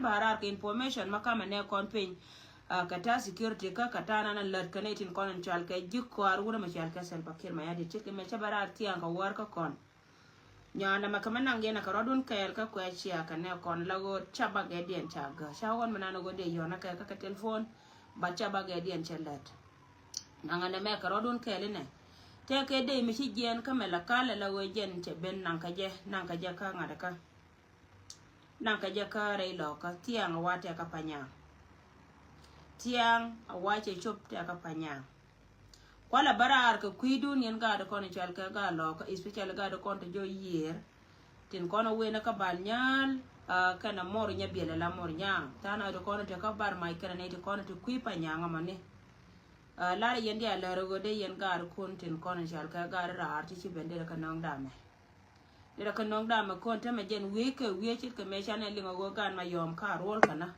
man barar ke information makama ne kon pin kata security ka kata nan lat kanetin kon chal ke jikko aruna ma chal ka sel pakir ma yadi chike me chabarar tiang ka war ka kon nyana makama nangena ka rodun kel ka kwachia ka ne kon lago chabage dien chaga shawon manano go de yona ka ka telephone ba chabage dien chelat nangana me ka rodun kel ne te ke de mi chi gen ka mela kala la we gen che ben nan ka je ka ngada ka nan ka je ka re lo ka tiang wate ka panya tiang awache chop te ka panya kwala barar ka kuidun yen ga da kon chal ka ga lo ka especially ga da kon to jo yer tin kono we na ka balnyal kana mor nya biela la mor nya tana do kon te ka bar mai kana ne to kon to kui panya ngamane lar yen dia la rogo de yen ga kon tin kon chal ka ga ra arti chi bende ka nong dame de ka nong dame kon te me jen we ke we chi ka me chane lingo go gan ma yom ka rol kana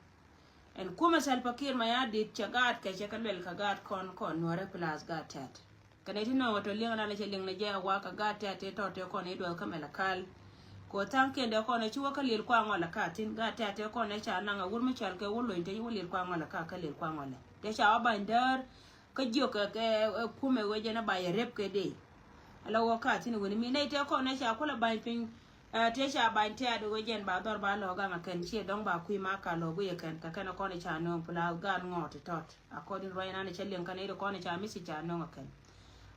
en kuma salpakir ma ya dit chagat ke chakalwel ka gat kon nore plus gatat kaneti no wato linga na che linga je wa ka gatat to te kon e do kamela kal ko tanke de kon e chuwa ka lil kwa ngola ka tin gatat te kon e cha na nga wur mi chal ke wulo inte wulil kwa ngola ka lil kwa ngola de cha bandar ka jo ka kuma we je na ba ye rep ke de ala wo ka tin woni mi ne te kon e cha kula ba pin te sha ban te ado gen ba dor ba lo ga ma kan chi dong ba kui ma ka lo bu ye kan ka kana ko ne cha no pula ga ngot tot according right na ne chelen kan e ko ne cha mi si cha no kan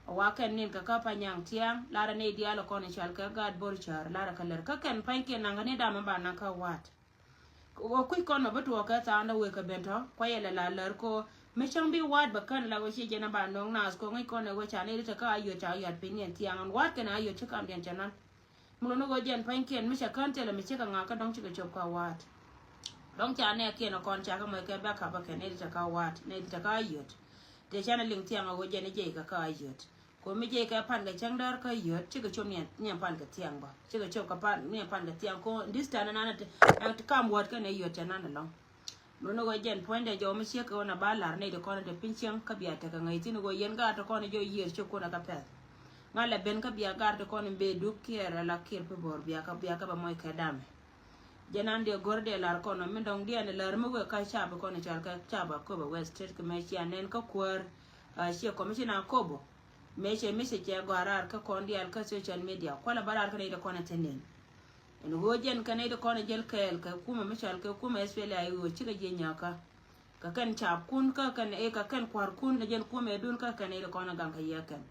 wa kan nin ka ka panyang tiang la ra ne dia lo ko ne chal ka ga bor char la ra ka ler ka kan pan ke na ne da ma ba na ka wat wo kui kon ma beto ka ta na we ka bento ko ye la ler ko me chang bi wat ba kan la wo shi je na ba no na ko ngai ko ne we cha ne ta ka ayo cha yat pin yen tiang wat kan ayo cha kam den chanan mulo go jen panken mi chakan tele mi chika ngaka dong chika chop ka wat dong cha ne ke no kon cha ka mo ke ba ka ba ke ne ta ka wat ne ta ka yot de cha na ling tiang go jen je ka yot ko mi je ka pan ga chang dar ka yot chika chom ne pan ka tiang ba chika chop ka pan ne pan ga tiang ko this time na ta kam wat ka ne yot cha na long mulo go jen point de jo mi chika na ba lar ne de kon de pinchang ka biya ta ka ngai tin go yen ga ta kon jo yer choko na ka pe ngala ben ka biya gar de kon be du kiera la kir pe bor biya ka ba moy ka dam jenan de gorde lar kon mi dong dia ne lar mo ka cha ba kon chal ka cha ba ko ba west state ka me chia nen ka kwar chia commissioner kobo me che gwarar ka kon dia ka social media ko la barar ka ne de kon tenen en ho jen ka ne de kon jel kel ka kuma mi chal ka kuma espele ayo chi ga je nyaka ka kan cha kun ka kan e ka kan kwar kun de jen kuma dun ka ne de kon gan ka yakan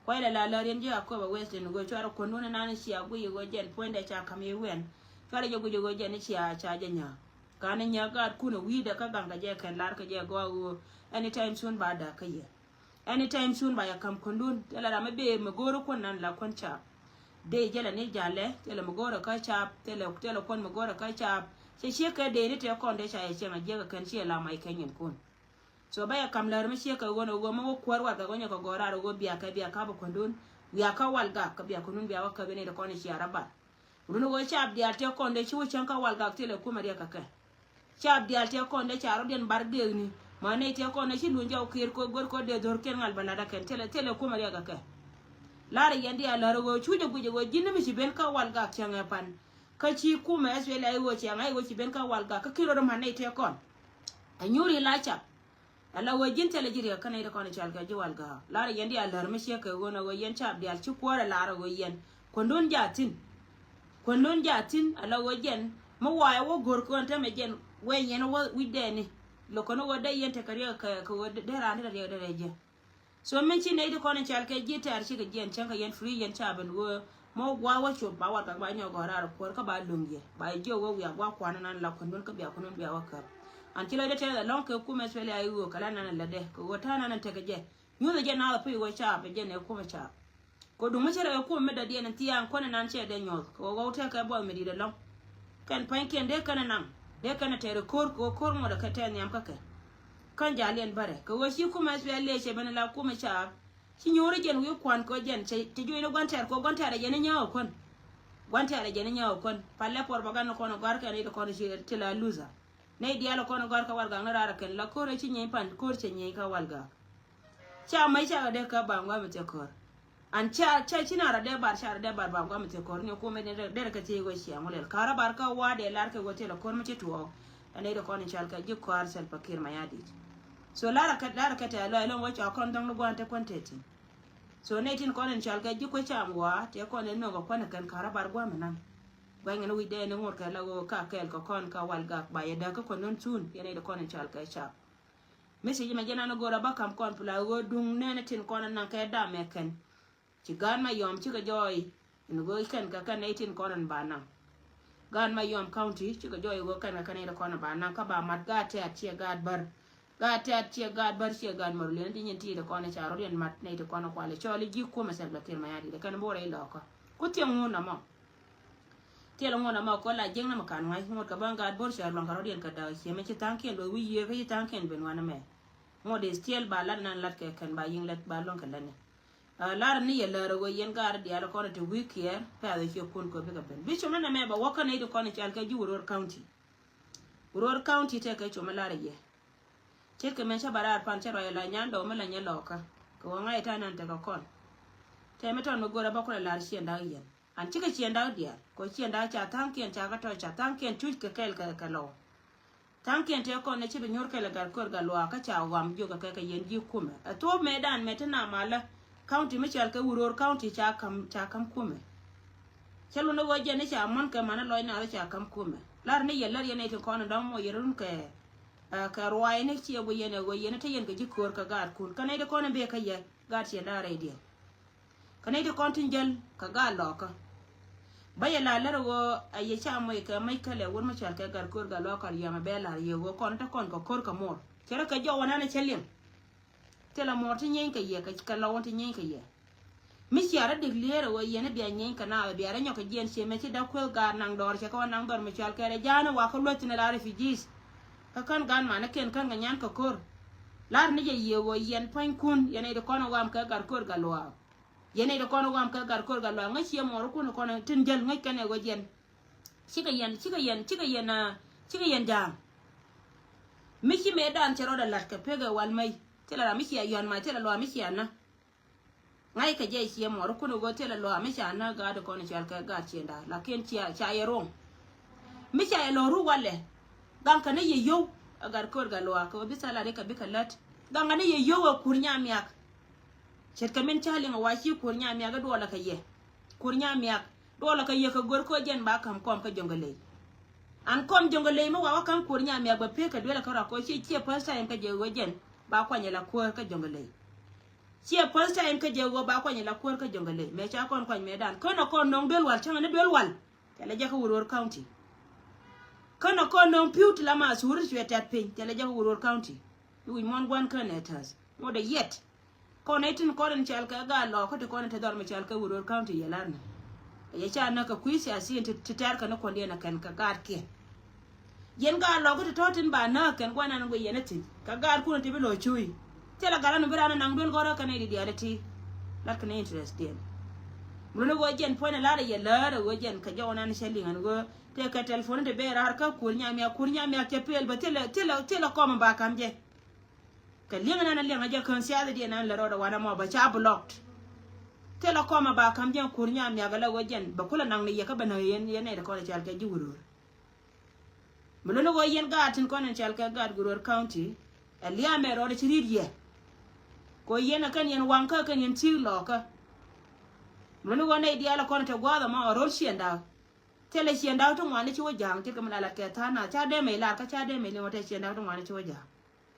kwai la yen je akoba western go chara ko nuna nani shi agu go jen poinda cha kame wen chara jo go jen shi a cha jenya kana nya ga ku no wi da ka ganga je kan lar ka je go anytime soon ba da ka ye anytime soon ba ya kam kondun tela da mabe me goro kon nan la kon cha de jela ne jale tela me goro ka cha tela kon me goro ka cha she ka de ne te kon de cha ye chenga je kan shi la mai kanyin kun so baya kam lar mi sheka gono go mo kwarwa ga gonya ko gora go biya ka ba kondun biya ka walga ka biya kunun biya ka bene da kone shi araba runo go chab dia te konde chu chan ka walga tele kuma dia ka ka chab dia te konde charo den barde ni mane te konde shi lunja o kir ko gor ko de dor ken ngal balada ken tele kuma dia ka ka lar yandi ala go chu de buje go jinni mi shi ben ka walga changa pan ka chi kuma eswele ay go changa ay go shi ben ka walga ka kiro do mane te kon anyuri la chap ala wajin tele jiri kana ida kono chalga jiwal ga lara yandi alar me sheka gona go yen chab dial ci kwara lara go yen kondon jatin ala wajen mo waya wo gor ko anta me jen we yen wo wideni lo kono wo day yen te kariya ka wo de rande da je so men ci ne ida kono chalga jita ar ci ga jen chanka yen free yen chaben go mo wa wa cho ba wa ka ba nyo go rar ko ka ba lungi ba jo wo ya gwa kwana nan la kondon ka biya konon biya wakka antilo de tele long ke kuma spele ayu kala nan la de ko wata nan te je nyu de na la pi wo cha be je ne kuma cha ko du mu chere ko me da de nan tiyan ko nan che de nyo ko go te ka bo me di de long kan pan ken de kana nan de kana te ko mo da ka te nyam ka kan jalen bare ko wo shi kuma spele che ben la kuma cha shi nyore jen wi kwan ko jen che te jo no gonter ko gonter je ne nyawo kon gonter je ne nyawo kon palle por bagan ko no gar ka ni ko no shi te la loser ne dialo kono gor ka walga ngara ken la kore chi nyen pan kor che nyen ka walga cha mai cha de ka bangwa mete kor an cha china ra de bar cha de bar bangwa mete kor ne ko me de ka te go shi amule kara bar ka wa de lar ka go te la kor mete tuo ane da kon chal ka ji kwar sel pakir mayadi so lara ka ta lo wa cha kon dang lo ante kwanteti so ne tin kon chal ka ji ko chamwa te kon no ko kon kan karabar gwa manan bang no wide ne ngor ka lago ka kel ko kon ka wal ga ba ya da ko non tun yene da kon chal ka cha message ma jana no gora ba kam kon pula go dung ne tin kon nan ka da me ken ci gan ma yom ci ga joy no go ken ka kan ne tin kon ba nan gan ma yom county ci ga joy go kan ka ne da kon ba nan ka ba mat ga ta ci ga bar ga ta ci ga bar ci ga mar le ndi nti da kon cha ro yen mat ne da kon kwale choli ji ko ma sel ba kir ma yadi da kan bo re lo ko ku ti ngona mo tela ngona ma ko la jeng na makan ngai ngot ka banga bor sha long karo dien ka da che me chi tanken do wi ye ke tanken ben wana me ngode stiel ba lan nan lat ke kan ba yin lat ba long ka lane lar ni ye la ro yen gar dia ko to week ye pa de che kun ko be ka ben bi chuma na me ba waka ne do ko ne chal ka ji Uror county Uror county te ka chuma la ye che ke men sha barar pan che ro la nyan do me la nya loka ko ngai ta nan te ka kon te me ton mo gora ba ko la shi nda yen an chika chienda dia ko chienda cha tanken cha gato cha tanken tu ke kel ka lo tanken te ko ne chi nyor ke la gar kor ga lo ka cha wam jo ka yen ji kume to medan metana mala county me chal ka Uror county cha kam kume chalo no waje ne cha mon ka mana lo na cha kam kume lar ne yelar yene te ko na dam mo yerun ke ka ruai ne chi go yene te yen ga ji kor ka gar kun ka ne de ko ne be ka ye gar chienda re dia ka ne de kontingel ka ga lo ka baya la largo aye cha moy ka mai kale won ma chal ka gar kor ga lokal yama bela ye go kon ta kon ko kor ka mor kera ka jo wana na chelin tela mor ti nyen ka ye ka lawon ti nyen ka ye mi chiara de lere wo ye ne bia nyen ka na bia ra nyoka jen che me ti da ko ga nang dor che ko nang dor ma chal ka re jana wa ko lotin la refugees ka kan gan ma na ken kan ga nyan ka kor lar ni ye wo yen pan kun ye ne de kono wam ka gar kor ga lo yene da kono wam ka gar kor ga lo nga chi mo ro kono kono tin jel nga kane go jen chiga yen da mi chi me dan chero da lat ka pega wal mai tela ra mi chi yon ma tela lo mi chi ana ngai ka je chi mo ro kono go tela lo mi chi ana ga da kono chal ka ga chi da la ken chi cha yero mi chi lo ru wale dan ka ne ye yo agar kor ga lo ka bi sala de ka bi kalat dan ne ye yo wa kurnya miak chet kamen chali nga washi kurnya mi aga dola ka ye kurnya mi ak dola ka ye ka gor ko jen ba kam kom ka jongale an kom jongale mo wa kam kurnya mi aga pe ka dola ka ra ko chi pasta en ka je wojen ba kwanya la ko ka jongale chi pasta en ka je go ba kwanya la ko ka jongale me cha kon kwanya me dan kono kon nong bel wal changa ne bel wal tele ja ka Uror county kono kon nong piut la ma sur chwe tat pin tele ja ka Uror county wi mon gwan kan etas mo de yet konetin konen chal ka ga lo ko to konen te dor me chal ka Uror county yelarna ye cha na ka kuisi asin te tar ka no konde na kan ka gar ke yen ga lo ko to totin ba na kan gwana ngo yenati ka gar ku te bi lo chui tela gara no birana nang dol goro kan e di diality lar kan interest den muno go jen pone lar ye lar go jen ka jona ni shelling an go te ka telephone de be har ka kurnya mi ke pel ba tela ko ba kam je ka linga na linga je kan siya de nan la roda wana mo ba cha blocked tela koma ba kam jen kurnya mi agala wojen ba kula nang ne yaka bana yen ne da ko chal ka ji Uror mulo go yen ga tin ko nan chal ka ga Uror county aliya me roda chiriye ko yen kan yen wanka kan yen ti loka mulo go ne dia la ko ta gwa da ma ro shienda tele shienda to ngwane chi wojang ti kam la ka ta na cha de me la ka cha de me le wata shienda to ngwane chi wojang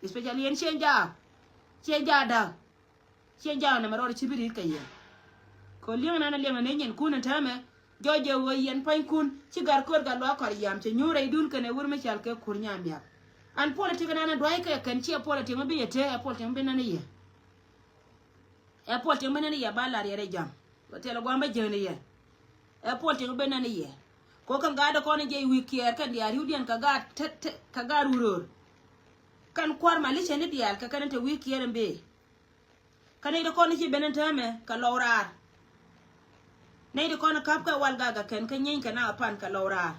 especially yen chenja na maro chibiri kaye ko liang na ne nyen kun tame joje wo yen pan kun cigar kor ga lo kor yam che nyure dun kane wur me chal ke kurnya mya an politique na dwai ka kan chi politique mbi yete politique mbi na ne ye politique mbi na ne ye ba la re jam ko tele gwa mba jene ye politique mbi na ne ye ko kan ga da ko ne je wikier kan ya rudian ka ga Uror kan kwar malisha ni dial ka kanante wiki yerembe kanai da kono ci benen tame ka lawrar nei da kono kapka walga ga ken kan yin kana pan ka lawrar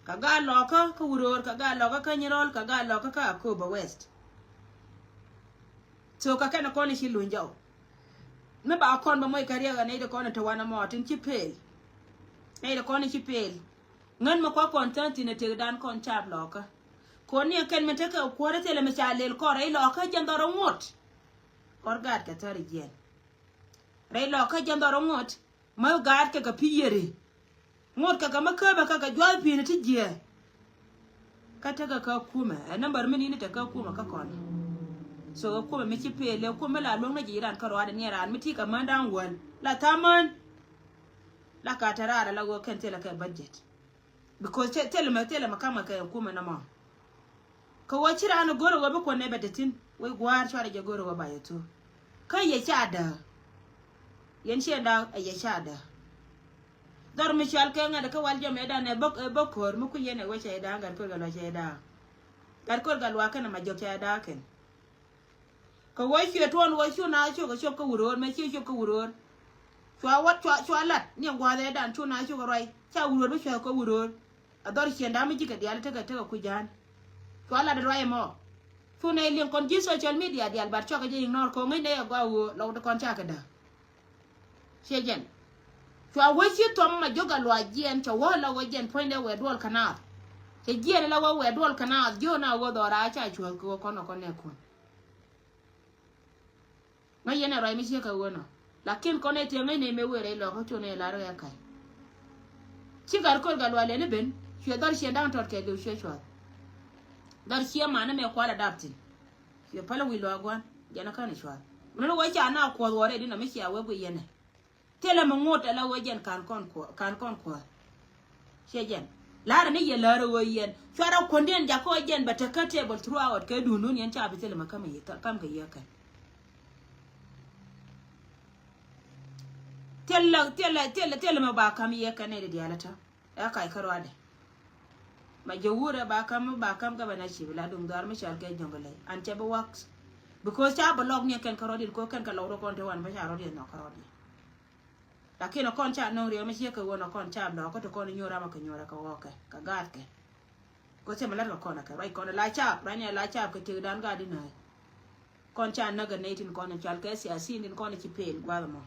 ka ga loka ka Uror ka ga loka ka nyirol ka ga loka ka Koba West so ka kana kono ci lunjaw me ba kon ba moy kariya ga nei da kono to wana motin ci pel nei da kono ci pel ngan ma kwa content ne te dan kon chab loka ko ni ken me te ka ko re tele me cha lel ko re loka jandoro ngot kor gad ka tari jen re loka jandoro ngot ma gad ka piyere ngot ka ma ka ba ka jwal pi ne ti je ka ta ka kuma number mini ne ta ka kuma ka kon so kuma me ci pele kuma la long na jiran ka ro da ni ran mi ti ka mandan wal la taman la ka tarara la go ken tele ka budget because tell me kama ka kuma na ma ka wachira an goro wa ko ne bedetin we gwar chara je goro wa bayeto kai ya chada yen shenda ya chada dar mi chal ka ngada ka walje me da ne bokor mu ku yene we cheda ngar ko galo cheda gar ko galo ka na ma jo cheda ken ka wo chi ton wo chu na chu ka chu ka wuror me chi chu ka wuror chwa wat chwa lat ni ngwa de dan chu na chu ka roi cha wuror be chwa ka wuror ador chenda mi jika dial tega ku jan kwala de roye mo fune lien kon ji social media dial bar choka je ignore ko ngai ne go wo lo de kon chaka da shejen chwa wo chi tom ma joga lo ajien cho wo la wo jen point we dol kana che jien la wo we dol kana jo na wo do ra cha chwa ko kono ne kon ngai yene roye mi che ka wono lakin kono te ngai ne me were lo ko chune la ro ya kai chi gar ko gal wale ne ben she dar she dan tot ke do she chwa dar she ma na me kwala daptin she pala wi lo agwan jana kan chwa no wo cha na ko wore dina me she awe bu yene tele mo ngota la wo jen kan kon ko she jen la ne ye la ro wo yen chwa ko ndien ja ko jen ba ta ka table throughout ke du nun yen cha bi tele ma kam ye kam ke ye kan tele ma ba kam ye kan ne de dialata ya kai karwa da ma jawura ba kam ga bana shi bila dum dar mi shal ke jongale an che ba wax because cha blog ne kan karodi ko kan ka lawro kon te wan ba cha rodi no karodi lakini kon cha no riyo mi shi ka wona kon cha do ko to kon nyora ma ka nyora ka woke ka gat ke ko se mala ko na ka rai kon la cha ranya la cha ko te dan ga dinai kon cha na ga netin kon chal ke si asin din kon chi pel gwa mo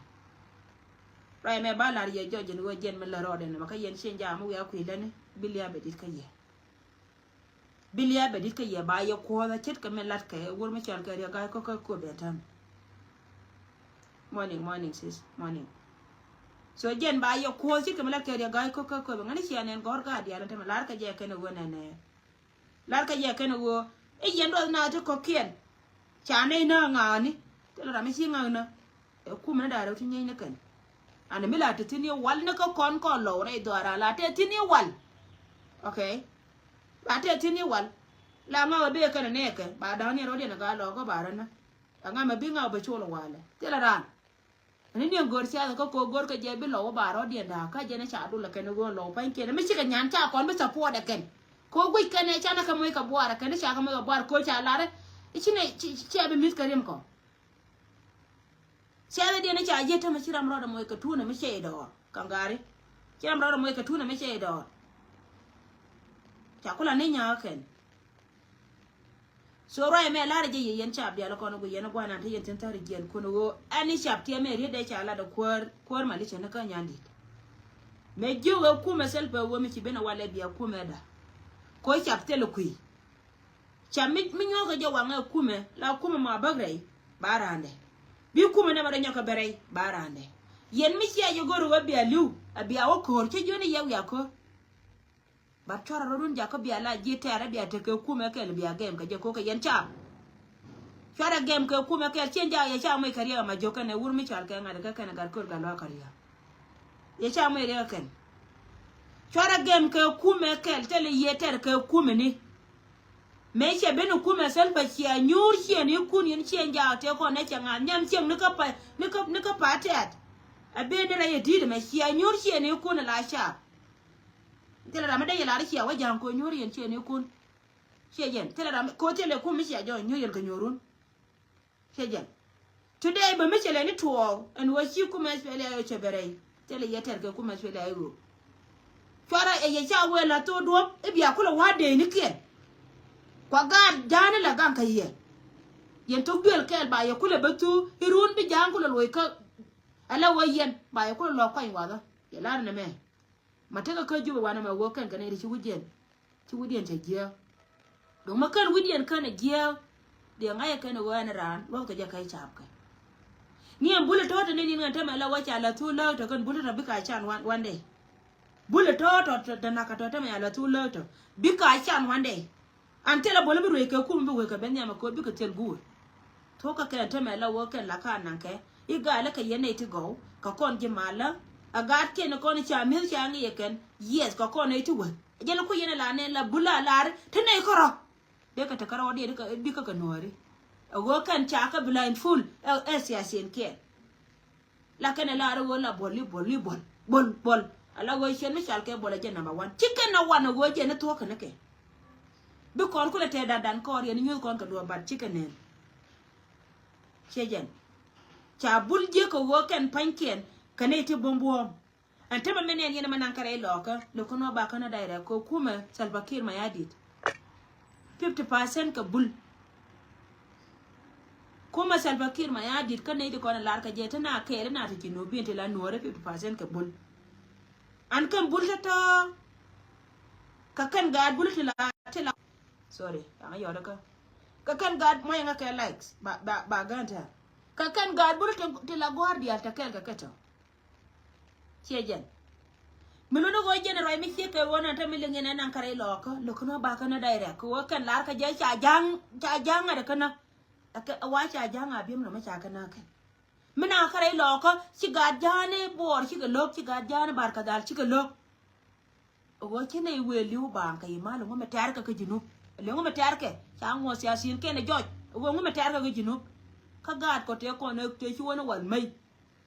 rai me ba la ye joje no jen me la rode no ka yen shen ja mu ya ku ilane bilia be dit ka ye ba ye ko da chet ka me lat ka wor me chal ka ya ga ko betam morning sis morning so jen ba ye ko chet ka me lat ka ya ga ko ngani chi anen gor ga dia lan te me lar ka je ka no wona ne lar ka je ka no wo e yen do na to ko kien cha ne na ngani te la me chi ngana e ku me da ro ti nyi ne kan ana mila te tini wal na ka kon lo re do ara la te tini wal okay la te tini wal la ma be ka ne ke ba da ni ro de na ga lo ko ba na nga ma bi nga ba chulo wale te la ran ni ni gor sia ko gor ka je bi lo ba ro de da ka je na cha du la ke no go lo pa ke me chi ka nyan cha kon be support da ken ko gui ka ne cha na ka mo ka bo ara ka ne cha ka mo bo ko cha la re chi ne chi be mis ka rem ko Siapa dia nak cakap je macam ram rada moy ketuna macam itu, kangari. Ram rada moy ketuna macam itu. Cakap lah ni nyakan. So right me lar je yen chap dia la kono go yen gwana te yen tentari jen kono go ani chap tie me ri de chala da kwar mali chena ka nyandi. Me jowe ku mesel pe wo mi ci bena wala biya ku me da. Ko chap te lo kui. Cham mi nyoga je wanga ku me la ku me ma bagrai barande. Bi kuma na mara nyoka berai barande yen mi ci ayo goro wa biya liu abiya wo ko ci joni yaw ya ko ba tora run ja ko biya la ji tere biya te ko kuma ke biya game ka je ko ka yen cha chara game ko kuma ke chenja ya cha mai kariya ma joka ne wur mi chal ka ngada ka kana gar ko ga lo kariya ya cha mai re kan chara game ko kuma ke tele yeter ko kuma ni me che benu kuma selfa chia nyur chia ni kun yin chenja te ko ne changa nyam cheng ne ka patet abe ne ra yedi me chia nyur chia ni kun la sha tele ra me de la chia wa jang ko nyur yin chia ni kun chia yen tele ra ko tele ku mi chia jo nyur yin ka nyurun chia yen today ba me chele ni to and wa chi kuma spele yo chebere tele yeter ke kuma spele yo chara e ye cha we la to do e bia kula wa de ni kien kwa gad jana la gam kaye yen to gwel kel ba ye kula batu irun bi jang kula loy ka ala wayen ba ye kula lo kwai wada ye lar na me mà thế cái ju wana ma wo kan kana ri chu wudien che gel do ma kan wudien kan gel de ngai kan wana ran lo ka ja kai chap ka ni am bule to ne ni ngata ma la wacha la tu lo to kan bule to bi ka chan one day bule to da na ka to ma la tu lo to bi ka chan one day an tela bole bi re ka ku bi we ka ben ya ma ko bi ka tel gu to ka kan ta ma la wo kan la ka nan ke I ga la ka yene ti go ka kon ji mala agat ke no kon cha mil cha ngi ken yes ka kon ai tu we je la ku yene la ne la bula lar te ne ko ro de ka ta karo de ka bi ka nori wo kan cha ka blind full ya sen ke la ken la ro la bol ala wo chen mi chal ke bol je number 1 chicken na one wo je ne to ka ne ke bi kon ku le te dan ko ri ni nyu kon ka do bad chicken ne chejen cha bul je ko wo kan panken kane ti bombo ante ba menen yena manan kare loka loko no ba kana daire ko kuma salbakir ma yadit 50% ka bul kuma salbakir ma yadit kane di kona lar ka je tana kere na ta kino bi la nore 50% ka bul an kan bul ta ka kan ga bul tila sorry an yoda ka kan ga mai nga ka likes ba ganta ka kan ga bul tila guardia ta kel ka kato chejen miluno go jene roi mi chike wona ta milingene nan kare loko no ba kana daire ko kan lar ka je cha jang ada kana wa cha jang abim no ma cha kana kan mina kare loko ci ga jane bor ci ga lok ci ga jane barka dal ci ga lok go kene we liu ba ka imalo ngome tar ka jinu le ngome tar ke cha ngo sia sin ke ne joj go ngome tar ka jinu ka gad ko te ko ne te ci wona wal mai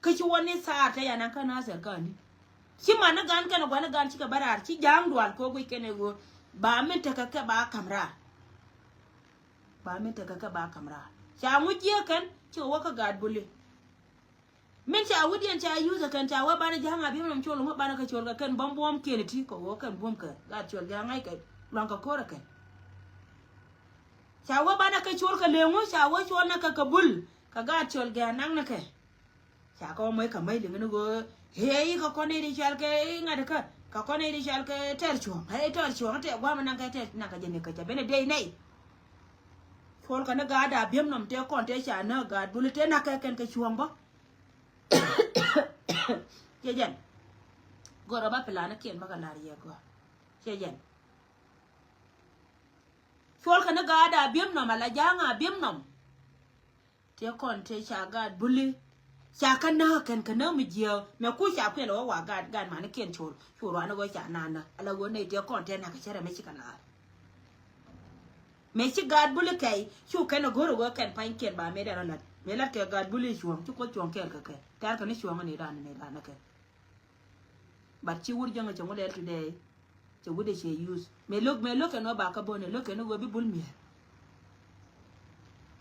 ka ci woni sa ta yana kana ser kani ci mana gan kana gwana gan ci ka barar ci jang dual ko go kene go ba min ta ka ba kamra cha mu je kan ci wo ka gad bule min cha wudian cha yuza kan cha wa bana janga bi mun cholo mo bana ka cholo kan bam bom kene ti ko wo kan bom ka gad chol ga ngai ka lan ka kora kan cha wa bana ka chol ka lengo cha wa chol na ka kabul ka gad chol ga nang na ka cha ko mai ka mai lingo go hey ka ko ne ri chal ke ngada ka ko ne ri chal ke ter chuang hey ter chuang te gwa man ka te na ka jene ka bene dei nei chol ka na ga da biem nom te kon te cha na ga bul te na ka ken ka chuang ba chejen goro ba pelana ken ba ka lari ya go chejen chol ka na ga da biem nom ala janga biem nom te kon te cha ga buli cha kana kan kana mi jio me ku cha pe lo wa gan ma ne ken chol ro na go cha na ala go ne te kon te na ka chere me chi kana me chi gad buli kai chu kana goro go kan pan ken ba me da la me la ke gad buli chuang chu ko chuang ken ka tar ka ni chuang ni ran na ka but chi wur jonga chongo le today chu wude che use me look no ba ka bone look no go bi bul mi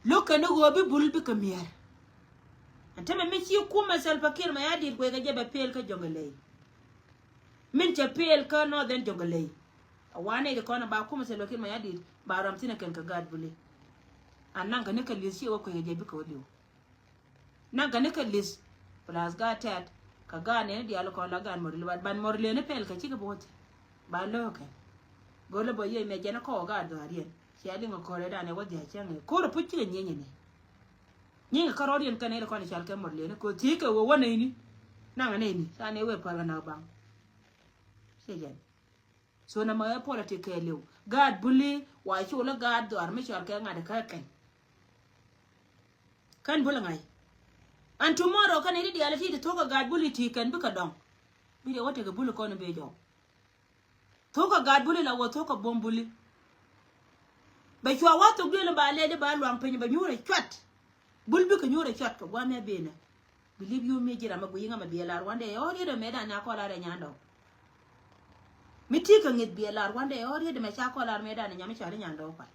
look no go bi bul bi ka mi anteme mi ci kuma salpakir ma yadi ko ga jebe pel ka jongale min cha pel ka no den jongale awane de kona ba kuma salpakir ma yadi ba ramtina ken ka gad bule annan ga ne ka lisi o ko ga jebe ko liu nan ga ne ka lis plus ga tat ka ga ne di al ko la gan morle ban morle ne pel ka ci ga bote ba lo ka gole bo ye me jena ko ga do arien ci adi ngo ko re da ne wadi ha change ko ro pucci ga nyenye ne nyinga karodian kanele kwa ni chalke morle ne ko tike wo wana ini nanga neni sane we pala na bang sejen so na ma politique lew gad bulli wa chola gad do arme chalke ngade ka kan bula ngai and tomorrow kan idi ala ti to ka gad bulli ti kan buka dong bi de wote ga bulli ko no be jo to ka gad bulli la wo to ka bom bulli ba chwa wato gele ba lede ba luang penye ba nyure chat bulbi ko nyore chat ko gwa me bena believe you me jira magu yinga ma bielar wande ori do meda nya ko la re nyando miti ka ngit bielar wande ori do me cha ko la meda nya mi chari nyando pa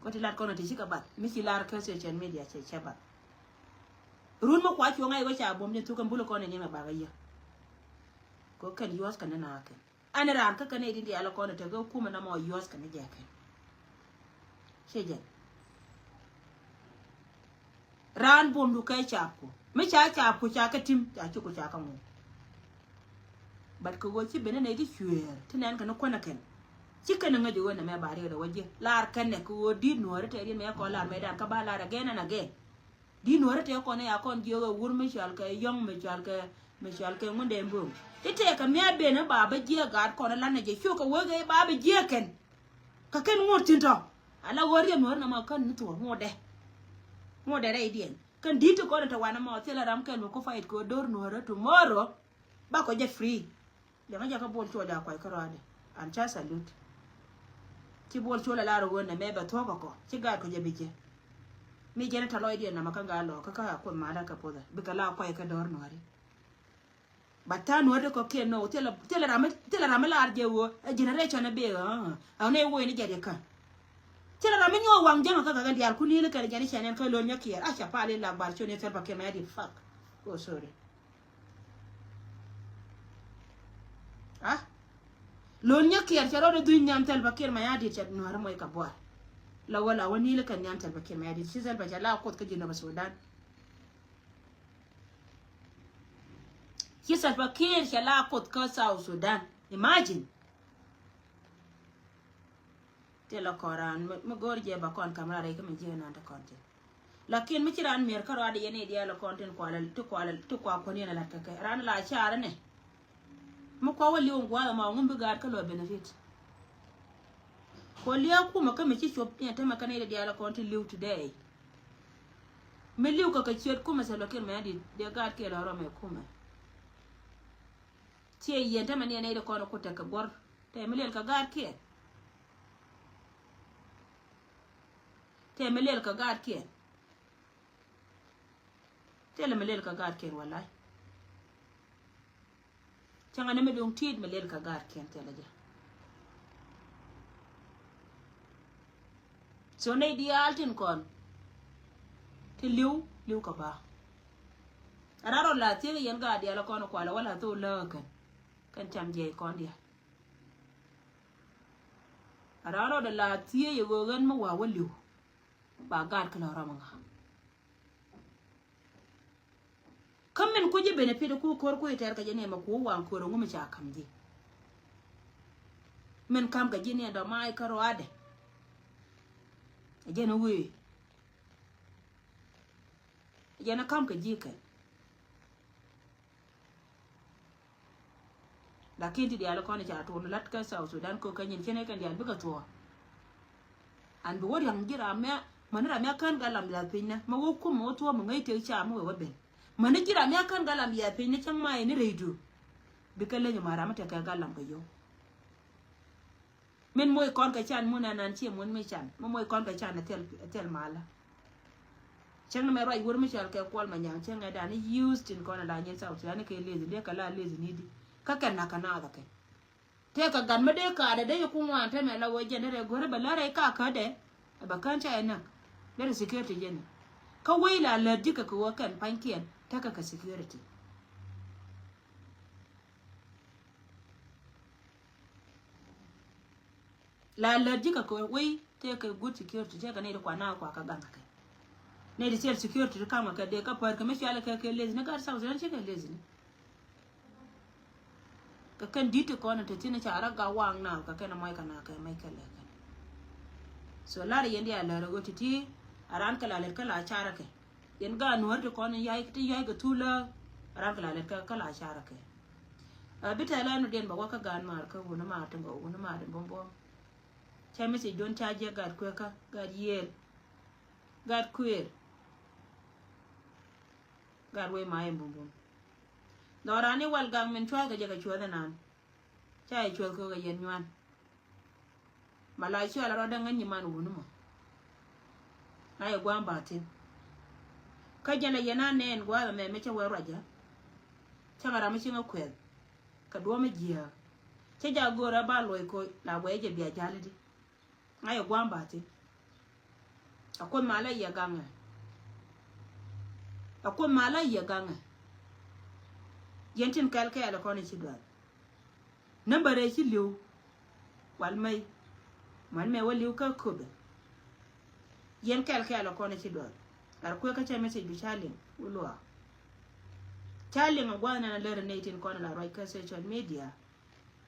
ko ti lar ko no ti shika bat mi ci lar ka social media che chaba run mo kwa chwa ngai go cha bom ne tu kan bulo ko ne nyama ba ga ya ko kan yos kan na ka an ran ka kan idi ala ko no te go kuma na mo yos kan ja ka sheje ran bom du kai chapo me cha chapo cha ka tim cha chu ko cha ka mo bat ko go ci bene ne di chuer tinen kan ko na ken ci kan nga jo na me bare da waje lar kan ne ko di nuore te di me ko lar me dan ka ba lar again and again di nuore te ko ne ya kon jo wur me shal ka yong me shal ka ngunde mbo ite ka me be na baba je gar ko na lan je shu ka wo ga baba je ken ka ken ngotin to ala wori mo na ma kan ni to mo de re dien kan di to ko ta wana mo tela ram ken ko fight ko dor nuore tomorrow ba ko je free de ma ja ka bol to da kwai karade an cha salute ti bol to la ro wona me ba to ko ti ga ko je bije mi je na ta loy dien na makanga lo ka ko ma da ka poda bi ka la kwai ka dor nuore bata nuore ko ke no tela ram la arje wo generation na be a ne wo ni je ka tela ram nyo wang jang ka ga dial ku ni le ka jani chenen ka lo nya kier a cha pa le la bar chone ter ba ke ma di fuck oh sorry ah lo nya kier charo de du nyam tel ba ke ma ya di chat nuore mo ka bo la wala woni le kan nyam tel ba ke ma ya di sisal ba la ko ka jino ba Sudan Kisal pa kir shala kot ka South Sudan. Imagine. Tela koran mo gorje ba kon kamera re ka menje na ta content. Lakin mi ciran mer karo ade yene dia la content to ko ne la ka ran la chara ne. Mo ko wali on gwa ma ngum bi gar ka lo benefit. Ko liya ku ma ka mi ci chop ne ta ma kana dia la content live today. Me liu ka chiet ku ma sa lo ken me adi de gar ke la ro me kuma. Tie yenta mani ne da kono ko ta ka gor te melel ka gar ke te melel ka gar ke te le melel ka gar ke wallahi changa ne me dong tid melel ka gar ke te la ja so ne di altin kon te liu ka ba araro la tie yen ga dia la kono kwala wala to la kan cham je kon dia araro da la tie ye go gan ma wa waliu ba gar kala ramanga kamen ko je benefit ko kor ko iter ka je ne ma ko wan ko ngum cha kam je men kam ga je ne da mai karo ade je no we je na kam ka je ka lakini ti dia la kono cha to lat ka South Sudan ko kanyin kene kan dia buka to an bo wori ang gira me manira me kan galam la pinna ma wo ku mo to mo ngai te cha mo we ben man gira me kan galam ya pinna chang mai ni redu bikale ni mara mata ka galam ko yo men moy kon ka chan mo nan chi mon me chan mo moy kon ka chan tel mala chang me rai wor me chal ka kwal ma nyang chang da ni used in kon la nyen South Sudan ke lezi de kala lezi ni di kaka na kana da kai te ka gan made ka da dai ku wan ta me la waje ne re gore balare ka ka de ba kan ta ina da security jene ka waila la dika ko kan pankiyan ta ka security la dika ko wai te ka good security te ka ne da kwana kwa ka gan kai ne da security ka ma ka de ka par ka me shi ala ka lezi na ka sa zan shi ka lezi ne ka kan dito ko na tetina chara ga wang na ka kana mai kana ka mai kala kan so lari yendi ala ro titi aran kala le kala chara ke yen ga nuwar de ko na yayi ti yayi ga tula aran kala le kala chara ke bita la no den ba ka gan mar ka wona ma tan ga wona ma den bombo cha mi si don cha je ga ko ka ga yel ga queer ga we mai bombo Dorani wal gang men chwa ga jaga chwa nan chai chwa ko ga yen nwan malai chwa la roda ngan man wonu mo ay gwa batin ka jana yana nen gwa me cha wa raja cha gara mi chinga kwel ka do me jia cha ja gora ba loy ko la we je bia jalidi ay gwa batin akon malai ya ganga akon malai ya ganga yentin kalke ala kono ci dal nambare ci liw wal may man me waliw ka kobe yen kalke ala kono ci dal ar ko ka ca message bi chalen ulwa Charlie ngwana na lere netin kona la right ka social media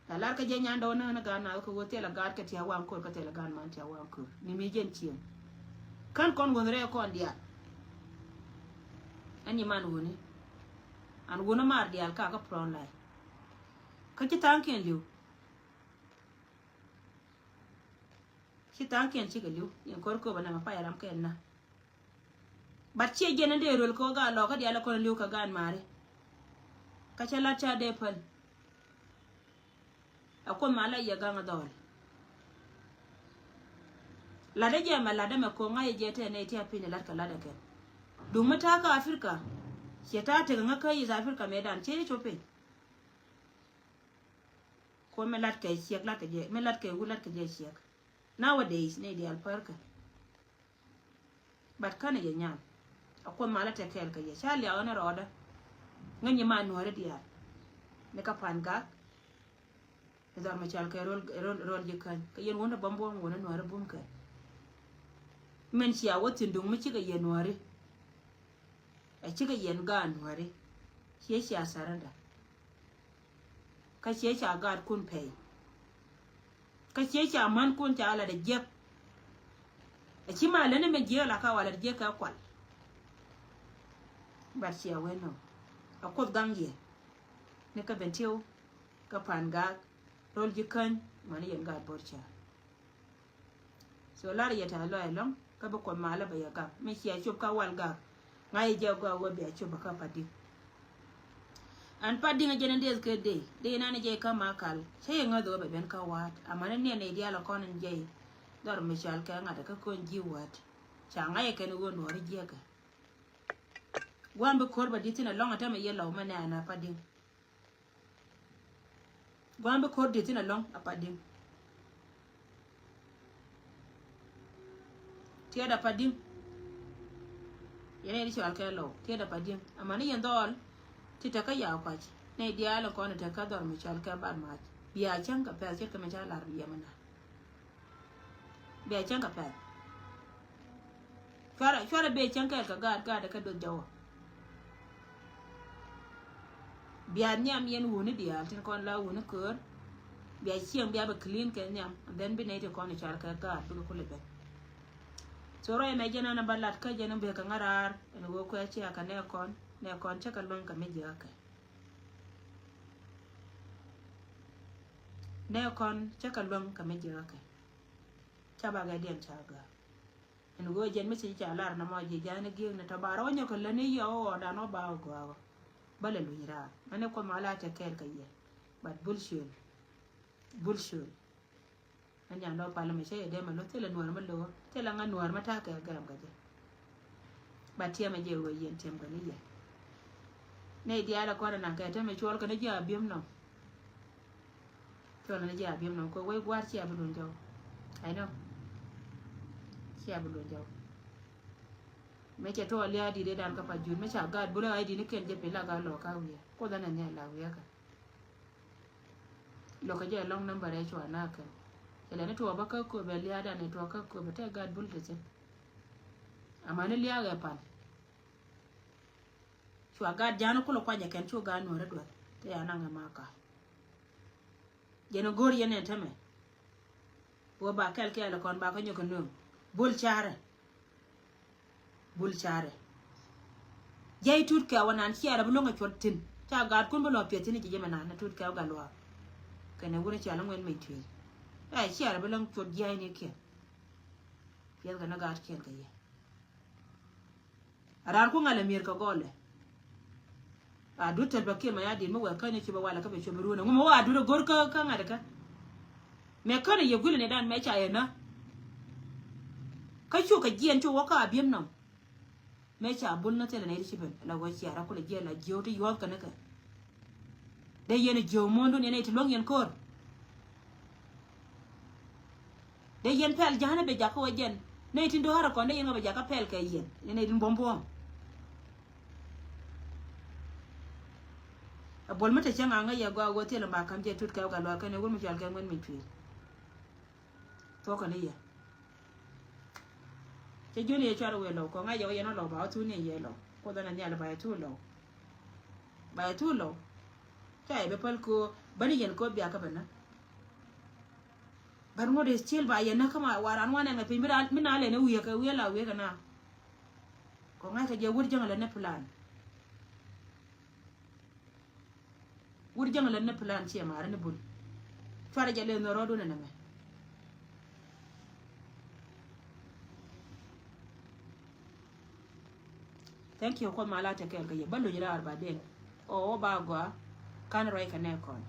la lar ka je nyando na ga na ko wote la gar ka ti hawan ko ka te la gan man ti hawan ko ni mi jen chien kan kon gonre ko ndia ani man woni an wona mar dial ka ka pron lai ka ci tanken liu ci tanken ci ga liu yen kor ko bana ma pa yaram ken na bat ci jene de rol ko ga lo ka dial ko liu ka gan mare ka ca la cha de pal akon mala ya ga ngadol la de jema la de me ko ngai jete ne ti apine la ka la de ken du mata ka Afrika ta ta ga kai za Afrika medan ce chope ko me lat kai siek lat je me lat kai gulat ka je siek nowadays ne di alparka bat kana je nyam akon mala te kel ka je chali a ona roda ngani ma no re dia ne ka panga da ma chal ka rol je kan ka yen wona bambo wona no re bum ka men ci a wotin dung mi ci ga yen wore a ci ga yen ga wore ci a saranda ka ci a ga kun pay ka ci a man kun ta ala da jeb a ci ma lene me je la ka wala je ka kwal ba ci a weno a ko gangie ne ka bentio ka panga rol je kan mani yen ga borcha so lar yata lo elom ka ba ko mala ba ya ga me ci a chop ka wal ga ngai je go wo be a chop ka padi an padi nga jene des ke de na ne je ka makal sai nga do be ben ka wat amana ne ne dia la kon je dor me chal ka nga ka kon ji wat cha ngai ke no no ri je ka wan be kor ba ditina longa ta me ye law mana na padi wan be kor ditina long a padi tia da padi yene ri chal ka law tia da padi amana yen dol ti ta ka ya kwa ne dia la kon ta ka dor me chal ka ba ma biya chan ka pa che ka me chala biya mana biya chan ka pa fara be chan ka ga da ka do jawo biya nyam yen woni dia tin kon la woni kur biya chiang biya ba clean ka nyam then be ne te kon chal ka ga du ko le be so ro me jena na balat ka jena be ka ngarar ne go ko chi aka ne kon cha ka lon ka me ja ka ne kon cha ka lon ka me ja ka cha ba ga den cha ga en go jen me chi cha lar na mo ji ja ne gi ne ta baro nyo ko le ne yo da no ba go bala lu yira ane ko mala ta kel ka ye but bullshit anya no pala me che de ma lo tele nuar ma lo tele nga nuar ma ta ka garam ga je batia ma je wo yen tem ga ni ye ne dia la ko na ka te me chol ka ne ja biem no chol na ja biem no ko we gwar chi abulun jaw I know chi abulun jaw me che to le adi de dan ka pa jun me cha ga bula ai di ne ken je pe la ga lo ka wi ko da na nya la wi ka lo ka je long number e chwa na ka ele ne to ba ka ko be le ada ne to ka ko be te ga bul de che amane le ga pan chwa ga jano ko lo kwa je ken chu ga no re do te ya na nga ma ka je no gor ye ne teme wo ba kel ke la kon ba ko nyoko no bul chare jay tut ka wanan chiara bu longa chotin ta ga kun bu lo peti ni je mana na tut ka ga lo kana gure chala ngwen mai tui ai chiara bu long chot jay ni ke piel ga na ga ke ga ye arar ku ngala mir ka gole a dutel ba ke ma ya di mo wa ka ni ci ba wala ka be chobiru na mo wa duro gor ka ngada ka me kana ye gule ne dan me cha ye na ka chu ka jien chu wa ka biem no me cha bul na tele na ri chiben la go chi ara ko le je la jio ti yo ka na ka de yene jio mondo ne ti long yen kor de yen pel jana be ja ko jen ne ti ndo hara ko ne yen ba ja ka pel ka yen ne din bombom a bol mata changa nga ya go tele ma kam je tut ka ga lo ka ne go mu jal ka ngwen mi tui to ka ne ya che joni e charo we lo ko nga yo yeno lo ba tu ne ye lo ko da na nya la ba tu lo ba tu lo chai be pal ko bani yen ko biya ka bana bar ngode still ba yen kama waran wana me pe mina le ne wiya ka wiya la wiya kana ko ngai ka je wur jangala ne plan wur jangala ne plan ci mara ne bul fara jale no rodo ne me thank you ko mala ta kel ka ye ballo jira arba den o ba go kan roi ka ne kon